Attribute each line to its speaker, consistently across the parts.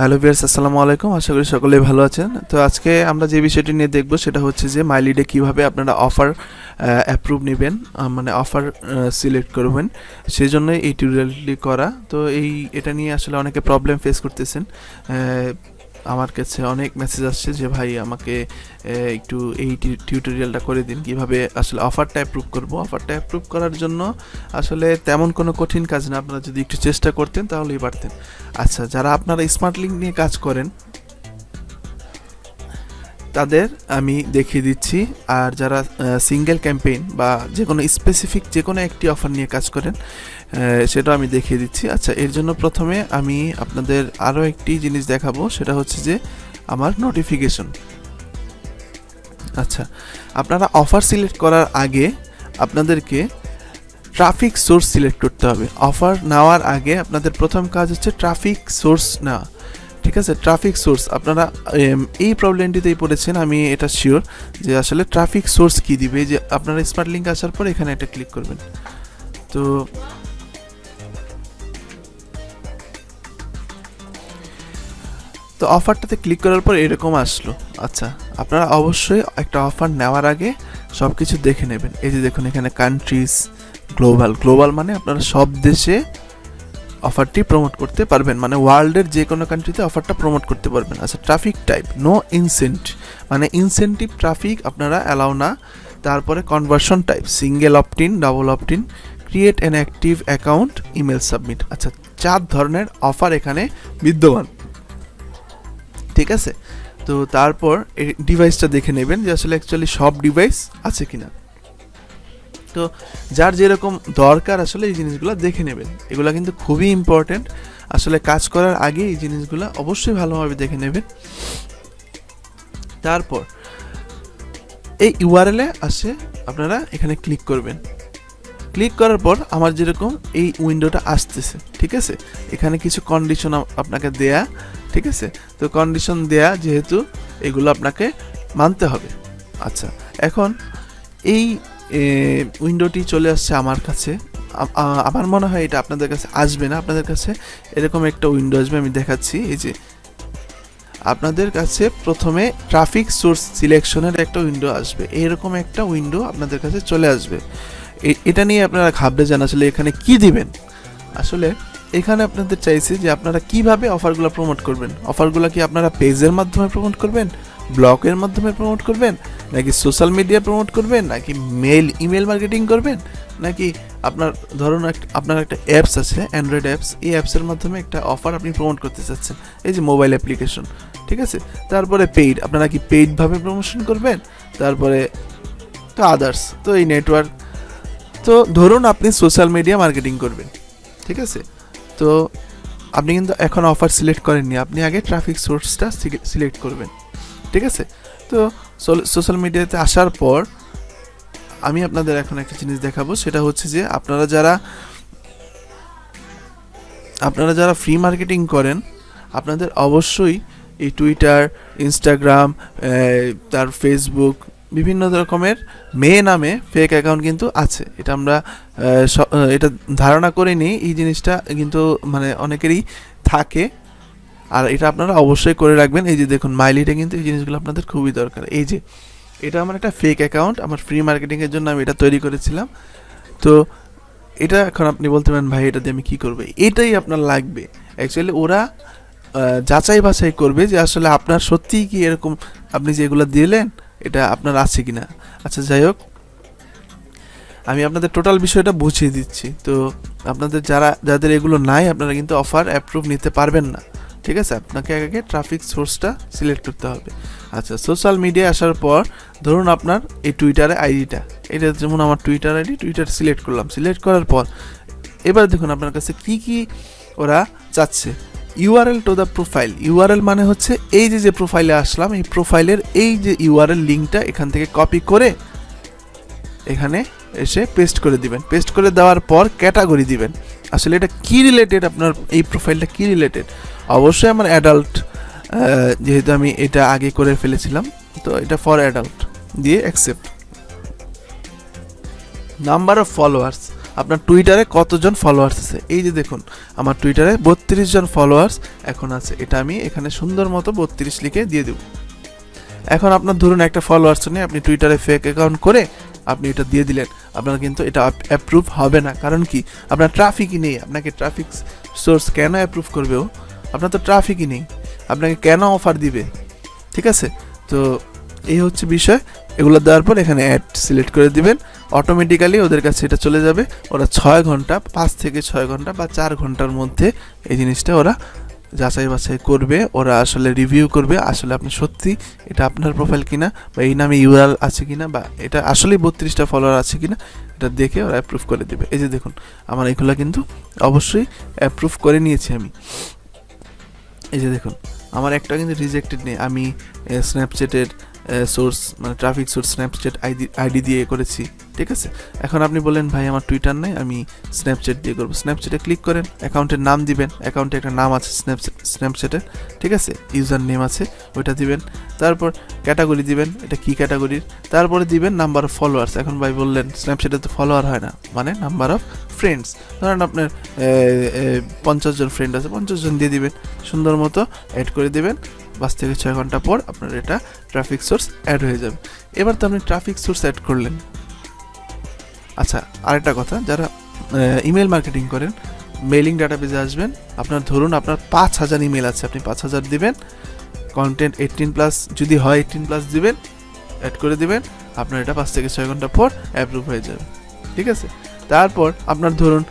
Speaker 1: Hello viewers, আসসালামু আলাইকুম। আশা করি সকলেই ভালো আছেন। তো আজকে আমরা যে বিষয়টি নিয়ে দেখব সেটা হচ্ছে যে মাইলিডে কিভাবে আপনারা অফার অ্যাপ্রুভ নেবেন, মানে অফার সিলেক্ট করবেন, সেই জন্য এই টিউটোরিয়ালটি করা। তো এটা নিয়ে আসলে অনেকে প্রবলেম ফেস করতেছেন। আমার কাছে অনেক মেসেজ আসছে যে ভাই আমাকে একটু এই টিউটোরিয়ালটা করে দিন, কিভাবে আসলে অফারটা অ্যাপ্রুভ করব। অফারটা অ্যাপ্রুভ করার জন্য আসলে তেমন কোনো কঠিন কাজ না, আপনারা যদি একটু চেষ্টা করতেন তাহলেই পারতেন। আচ্ছা, যারা আপনারা স্মার্টলিঙ্ক নিয়ে কাজ করেন তাদের আমি দেখিয়ে দিচ্ছি, আর যারা সিঙ্গেল ক্যাম্পেইন বা যে কোনো স্পেসিফিক যে কোনো একটি অফার নিয়ে কাজ করেন সেটা আমি দেখিয়ে দিচ্ছি। আচ্ছা, এর জন্য প্রথমে আমি আপনাদের আরও একটি জিনিস দেখাবো, সেটা হচ্ছে যে আমার নোটিফিকেশন। আচ্ছা, আপনারা অফার সিলেক্ট করার আগে আপনাদেরকে ট্রাফিক সোর্স সিলেক্ট করতে হবে। অফার নেওয়ার আগে আপনাদের প্রথম কাজ হচ্ছে ট্রাফিক সোর্স নেওয়া, ঠিক আছে? ট্রাফিক সোর্স, আপনারা এই প্রবলেমটিতেই পড়েছেন, আমি এটা শিওর যে আসলে ট্রাফিক সোর্স কী দিবে। যে আপনারা স্মার্ট লিঙ্ক আসার পর এখানে এটা ক্লিক করবেন। তো অফারটাতে ক্লিক করার পর এরকম আসলো। আচ্ছা, আপনারা অবশ্যই একটা অফার নেওয়ার আগে সব কিছু দেখে নেবেন। এই যে দেখুন এখানে কান্ট্রিজ, গ্লোবাল মানে আপনারা সব দেশে অফারটি প্রমোট করতে পারবেন, মানে ওয়ার্ল্ডের যে কোনো কান্ট্রিতে অফারটা প্রমোট করতে পারবেন। আচ্ছা, ট্রাফিক টাইপ নো ইনসেন্টিভ, মানে ইনসেন্টিভ ট্রাফিক আপনারা অ্যালাউ না। তারপরে conversion type single opt in, double opt in, create an active account, email submit. আচ্ছা, 4 ধরনের অফার এখানে বিদ্যমান, ঠিক আছে? তো তারপর এই ডিভাইসটা দেখে নেবেন যে আসলে অ্যাকচুয়ালি সব ডিভাইস আছে কিনা। তো যার যেরকম দরকার আসলে এই জিনিসগুলো দেখে নেবেন, এগুলো কিন্তু খুবই ইম্পর্টেন্ট। আসলে কাজ করার আগে এই জিনিসগুলো অবশ্যই ভালোভাবে দেখে নেবেন। তারপর এই ইউআরএলে আসে আপনারা এখানে ক্লিক করবেন। ক্লিক করার পর আমার যেরকম এই উইন্ডোটা আসতেছে, ঠিক আছে? এখানে কিছু কন্ডিশন আপনাকে দেয়া, ঠিক আছে? তো কন্ডিশন দেয়া যেহেতু এগুলো আপনাকে মানতে হবে। আচ্ছা, এখন এই উইন্ডোটি চলে আসছে আমার কাছে। আমার মনে হয় এটা আপনাদের কাছে আসবে না, আপনাদের কাছে এরকম একটা উইন্ডো আসবে, আমি দেখাচ্ছি। এই যে আপনাদের কাছে প্রথমে ট্রাফিক সোর্স সিলেকশনের একটা উইন্ডো আসবে, এরকম একটা উইন্ডো আপনাদের কাছে চলে আসবে। এটা নিয়ে আপনারা ঘাবড়ে যান আসলে এখানে কি দিবেন। আসলে এখানে আপনাদের চাইছে যে আপনারা কিভাবে অফারগুলো প্রমোট করবেন। অফারগুলো কি আপনারা পেজের মাধ্যমে প্রমোট করবেন, ব্লগের মাধ্যমে প্রমোট করবেন, নাকি সোশ্যাল মিডিয়া প্রমোট করবেন, নাকি ইমেল মার্কেটিং করবেন, নাকি আপনার ধরুন আপনার একটা অ্যাপস আছে, অ্যান্ড্রয়েড অ্যাপস, এই অ্যাপসের মাধ্যমে একটা অফার আপনি প্রমোট করতে চাচ্ছেন, এই যে মোবাইল অ্যাপ্লিকেশন, ঠিক আছে? তারপরে পেইড, আপনারা কি পেইডভাবে প্রমোশন করবেন, তারপরে তো আদার্স, তো এই নেটওয়ার্ক। তো ধরুন আপনি সোশ্যাল মিডিয়া মার্কেটিং করবেন, ঠিক আছে? তো আপনি কিন্তু এখন অফার সিলেক্ট করেননি, আপনি আগে ট্রাফিক সোর্সটা সিলেক্ট করবেন, ঠিক আছে? তো সোশ্যাল মিডিয়াতে আসার পর আমি আপনাদের এখন একটা জিনিস দেখাবো, সেটা হচ্ছে যে আপনারা যারা ফ্রি মার্কেটিং করেন আপনাদের অবশ্যই এই টুইটার, ইনস্টাগ্রাম, তার ফেসবুক, বিভিন্ন রকমের মেয়ে নামে ফেক অ্যাকাউন্ট কিন্তু আছে। এটা আমরা এটা ধারণা করে নিই, এই জিনিসটা কিন্তু মানে অনেকেরই থাকে, আর এটা আপনারা অবশ্যই করে রাখবেন। এই যে দেখুন মাইলিডে কিন্তু এই জিনিসগুলো আপনাদের খুবই দরকার। এই যে এটা আমার একটা ফেক অ্যাকাউন্ট, আমার ফ্রি মার্কেটিংয়ের জন্য আমি এটা তৈরি করেছিলাম। তো এটা এখন আপনি বলতে পারেন ভাই এটা দিয়ে আমি কী করবো, এটাই আপনার লাগবে। অ্যাকচুয়ালি ওরা যাচাই বাছাই করবে যে আসলে আপনার সত্যিই কি এরকম আপনি যেগুলো দিলেন এটা আপনার আছে কি না। আচ্ছা, যাই হোক, আমি আপনাদের টোটাল বিষয়টা বুঝিয়ে দিচ্ছি। তো আপনাদের যাদের এগুলো নাই আপনারা কিন্তু অফার অ্যাপ্রুভ নিতে পারবেন না, ঠিক আছে? আপনাকে আগে ট্রাফিক সোর্সটা সিলেক্ট করতে হবে। আচ্ছা, সোশ্যাল মিডিয়ায় আসার পর ধরুন আপনার এই টুইটারে আইডিটা, এটা যেমন আমার টুইটার আইডি, টুইটার সিলেক্ট করলাম। সিলেক্ট করার পর এবার দেখুন আপনার কাছে কি ওরা চাচ্ছে। URL to the profile, URL মানে হচ্ছে এই যে প্রোফাইলে আসলাম, এই প্রোফাইলের এই যে ইউআরএল লিঙ্কটা এখান থেকে কপি করে এখানে এসে পেস্ট করে দিবেন। পেস্ট করে দেওয়ার পর ক্যাটাগরি দিবেন, আসলে এটা কি রিলেটেড, আপনার এই প্রোফাইলটা কি রিলেটেড। অবশ্যই আমার অ্যাডাল্ট, যেহেতু আমি এটা আগে করে ফেলেছিলাম, তো এটা ফর অ্যাডাল্ট দিয়ে অ্যাকসেপ্ট। নাম্বার অফ ফলোয়ার্স, আপনার টুইটারে কতজন ফলোয়ার্স আছে। এই যে দেখুন আমার টুইটারে 32 জন ফলোয়ার্স এখন আছে, এটা আমি এখানে সুন্দর মতো 32 লিখে দিয়ে দেব। এখন আপনার ধরুন একটা ফলোয়ার্স নেই, আপনি টুইটারে ফেক অ্যাকাউন্ট করে আপনি এটা দিয়ে দিলেন, আপনার কিন্তু এটা অ্যাপ্রুভ হবে না। কারণ কি, আপনার ট্রাফিকই নেই। আপনাকে ট্রাফিক সোর্স কেন অ্যাপ্রুভ করবে ও? আপনার তো ট্রাফিকই নেই, আপনাকে কেন অফার দিবে? ঠিক আছে, তো এই হচ্ছে বিষয়। এগুলো দেওয়ার পর এখানে অ্যাড সিলেক্ট করে দিবেন, অটোমেটিক্যালি ওদের কাছে এটা চলে যাবে। ওরা 6 ঘন্টা, 5 থেকে 6 ঘন্টা বা 4 ঘন্টার মধ্যে এই জিনিসটা ওরা যাচাই বাছাই করবে, ওরা আসলে রিভিউ করবে আসলে আপনি সত্যি এটা আপনার প্রোফাইল কিনা, বা এই নামে ইউআরএল আছে কিনা, বা এটা আসলেই 32টা ফলোয়ার আছে কিনা, এটা দেখে ওরা অ্যাপ্রুভ করে দেবে। এই যে দেখুন আমার এগুলো কিন্তু অবশ্যই অ্যাপ্রুভ করে নিয়েছি আমি। এই যে দেখুন আমার একটা কিন্তু রিজেক্টেড নেই, আমি স্ন্যাপচ্যাটের সোর্স মানে ট্রাফিক সোর্স স্ন্যাপচ্যাট আইডি দিয়ে করেছি। ঠিক আছে, এখন আপনি বলেন ভাই আমার টুইটার নাই, আমি স্ন্যাপচ্যাট দিয়ে করবো। স্ন্যাপচ্যাটে ক্লিক করেন, অ্যাকাউন্টের নাম দিবেন, অ্যাকাউন্টে একটা নাম আছে স্ন্যাপচ্যাটের, ঠিক আছে, ইউজার নেম আছে ওইটা দিবেন। তারপর ক্যাটাগরি দিবেন, এটা কি ক্যাটাগরির, তারপরে দিবেন নাম্বার অফ ফলোয়ার্স। এখন ভাই বললেন স্ন্যাপচ্যাটে তো ফলোয়ার হয় না, মানে নাম্বার অফ ফ্রেন্ডস, ধরেন আপনার 50 জন ফ্রেন্ড আছে, 50 জন দিয়ে দিবেন, সুন্দর মতো অ্যাড করে দিবেন। 5 থেকে 6 ঘন্টা পর আপনার এটা ট্রাফিক সোর্স অ্যাড হয়ে যাবে। এবার তো আপনি ট্রাফিক সোর্স অ্যাড করলেন। আচ্ছা, আরেকটা কথা, যারা ইমেল মার্কেটিং করেন, মেইলিং ডাটাবেজে আসবেন, আপনার ধরুন আপনার 5000 ইমেল আছে, আপনি 5000 দিবেন, কন্টেন্ট 18+ যদি হয় 18+ দিবেন, অ্যাড করে দিবেন, আপনার এটা 5 থেকে 6 ঘন্টা পর অ্যাপ্রুভ হয়ে যাবে। ঠিক আছে, তারপর আপনার ধরুন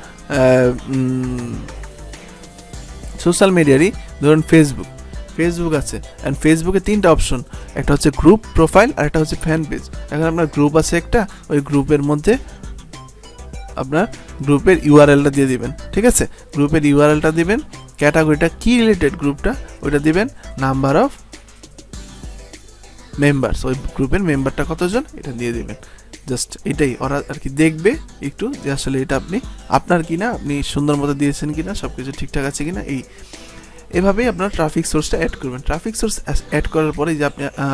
Speaker 1: সোশ্যাল মিডিয়ারই ধরুন ফেসবুক আছে, অ্যান্ড ফেসবুকে 3টা অপশন, একটা হচ্ছে গ্রুপ, প্রোফাইল, আর একটা হচ্ছে ফ্যান পেজ। এখন আপনার গ্রুপ আছে একটা, ওই গ্রুপের মধ্যে আপনার গ্রুপের ইউআরএলটা দিয়ে দিবেন। ঠিক আছে, গ্রুপের ইউআরএলটা দিবেন, ক্যাটাগরিটা কি রিলেটেড গ্রুপটা ওইটা দিবেন, নাম্বার অফ মেম্বার্স, ওই গ্রুপের মেম্বারটা কতজন এটা দিয়ে দিবেন। জাস্ট এটাই, ওরা আর কি দেখবে একটু যে আসলে এটা আপনার কিনা, আপনি সুন্দর মতো দিয়েছেন কিনা, সব কিছু ঠিকঠাক আছে কিনা। এভাবেই আপনার ট্রাফিক সোর্সটা অ্যাড করবেন। ট্রাফিক সোর্স অ্যাড করার পরে যে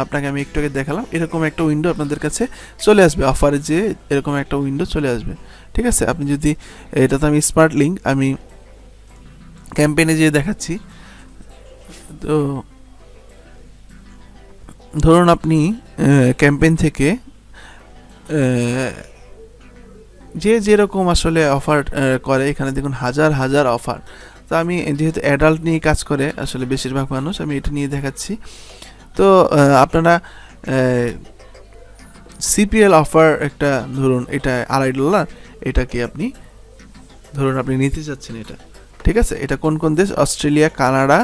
Speaker 1: আপনাকে আমি একটু আগে দেখালাম, এরকম একটা উইন্ডো আপনাদের কাছে চলে আসবে, অফারে যে এরকম একটা উইন্ডো চলে আসবে। ঠিক আছে, আপনি যদি এটা তো আমি স্মার্টলিঙ্ক আমি ক্যাম্পেইনে যেয়ে দেখাচ্ছি। তো ধরুন আপনি ক্যাম্পেইন থেকে যেরকম আসলে অফার করে, এখানে দেখুন হাজার অফার। তো আমি যেহেতু অ্যাডাল্ট নিয়ে কাজ করে আসলে বেশিরভাগ মানুষ, আমি এটা নিয়ে দেখাচ্ছি। তো আপনারা সিপিএল অফার একটা ধরুন, এটা $2.5, এটা কি আপনি ধরুন আপনি নিতে চাচ্ছেন এটা। ঠিক আছে, এটা কোন দেশ, অস্ট্রেলিয়া, কানাডা,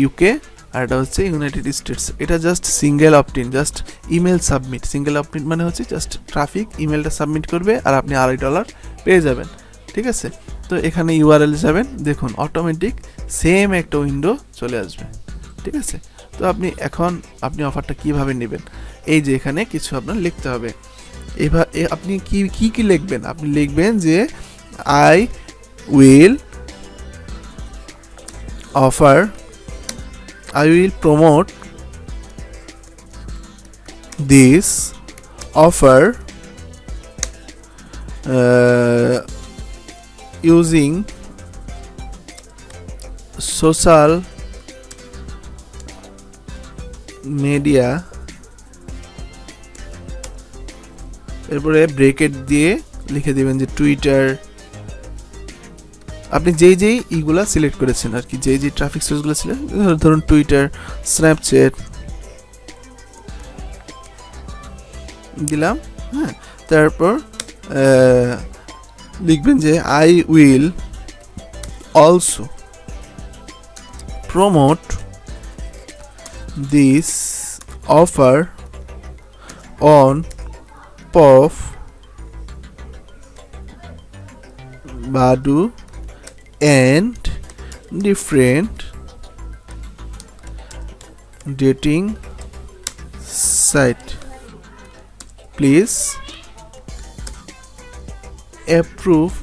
Speaker 1: ইউকে, আর এটা হচ্ছে ইউনাইটেড স্টেটস। এটা just single opt-in, just email submit. Single opt-in মানে হচ্ছে জাস্ট ট্রাফিক ইমেলটা সাবমিট করবে আর আপনি $2.5 পেয়ে যাবেন। ঠিক আছে, তো এখানে ইউআরএল যাবেন, দেখুন অটোমেটিক সেম একটা উইন্ডো চলে আসবে। ঠিক আছে, তো আপনি অফারটা কিভাবে নেবেন, এই যে এখানে কিছু আপনার লিখতে হবে। এবার আপনি কি লিখবেন, আপনি লিখবেন যে I will promote this offer using social media, এরপরে ব্রেকেট দিয়ে লিখে দিবেন যে টুইটার, আপনি যেই ইগুলা সিলেক্ট করেছেন আর কি, যেই ট্রাফিক সোর্সগুলো ছিল, ধরুন টুইটার, স্ন্যাপচ্যাট দিলাম। হ্যাঁ, তারপর লিখবেন যে I will also promote this offer on পফ বাডু and different dating site. Please approve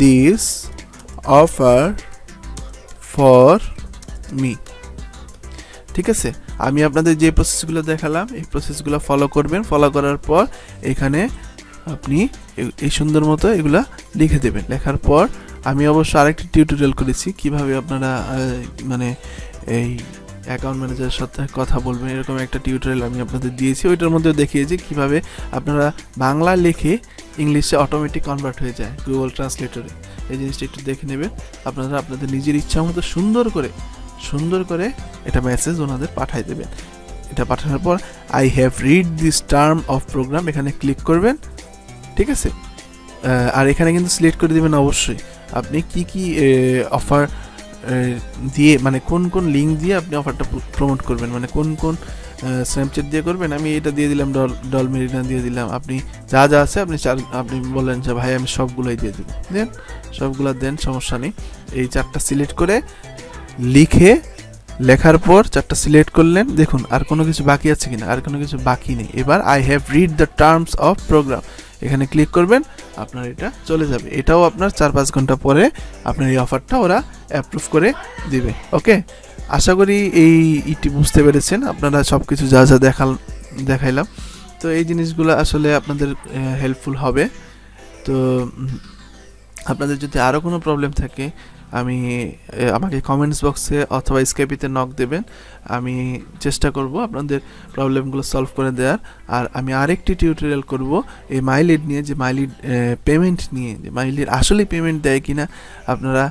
Speaker 1: this offer for me. ঠিক আছে, আমি আপনাদের যে প্রসেসগুলো দেখালাম এই প্রসেসগুলো ফলো করবেন। ফলো করার পর এখানে আপনি এই সুন্দর মতো এগুলা লিখে দেবেন। লেখার পর আমি অবশ্য আরেকটি টিউটোরিয়াল করেছি কিভাবে আপনারা মানে এই অ্যাকাউন্ট ম্যানেজারের সাথে কথা বলবেন, এরকম একটা টিউটোরিয়াল আমি আপনাদের দিয়েছি। ওইটার মধ্যে দেখিয়েছি কিভাবে আপনারা বাংলা লিখে ইংলিশে অটোমেটিক কনভার্ট হয়ে যায় গুগল ট্রান্সলেটরে। এই জিনিসটা একটু দেখে নেবেন। আপনারা আপনাদের নিজের ইচ্ছা মতো সুন্দর করে এটা মেসেজ ওনাদের পাঠিয়ে দেবেন। এটা পাঠানোর পর I have read this term of programme এখানে ক্লিক করবেন, ঠিক আছে। আর এখানে কিন্তু সিলেক্ট করে দেবেন অবশ্যই আপনি কি অফার দিয়ে, মানে কোন লিঙ্ক দিয়ে আপনি অফারটা প্রমোট করবেন, মানে কোন স্ন্যাপচ্যাট দিয়ে করবেন। আমি এটা দিয়ে দিলাম, ডল মেরিনা দিয়ে দিলাম। আপনি যা আছে আপনি বললেন যে ভাই আমি সবগুলোই দিয়ে দেবো, সবগুলো দেন, সমস্যা নেই। এই 4টা সিলেক্ট করে লেখার পর 4টা সিলেক্ট করলেন। দেখুন আর কোনো কিছু বাকি আছে কিনা, আর কোনো কিছু বাকি নেই। এবার I have read the terms of programme এখানে ক্লিক করবেন, আপনার এটা চলে যাবে। এটাও আপনার 4-5 ঘন্টা পরে আপনার এই অফারটা ওরা অ্যাপ্রুভ করে দিবে। ওকে, আশা করি এইটি বুঝতে পেরেছেন। আপনারা সব কিছু যা দেখাইলাম, তো এই জিনিসগুলো আসলে আপনাদের হেল্পফুল হবে। তো আপনাদের যদি আরও কোনো প্রবলেম থাকে আমাকে কমেন্টস বক্সে অথবা স্কাইপিতে নক দেবেন। আমি চেষ্টা করব আপনাদের প্রবলেমগুলো সলভ করে দেওয়ার। আর আমি আরেকটি টিউটোরিয়াল করব এই মাইলিড নিয়ে, যে মাইলিড পেমেন্ট নিয়ে, যে মাইলিড আসলে পেমেন্ট দেয় কিনা আপনারা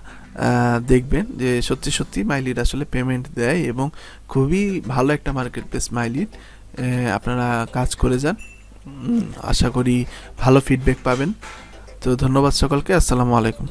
Speaker 1: দেখবেন যে সত্যি মাইলিড আসলে পেমেন্ট দেয় এবং খুবই ভালো একটা মার্কেট প্লেস মাইলিড। আপনারা কাজ করে যান, আশা করি ভালো ফিডব্যাক পাবেন। তো ধন্যবাদ সকলকে, আসসালামু আলাইকুম।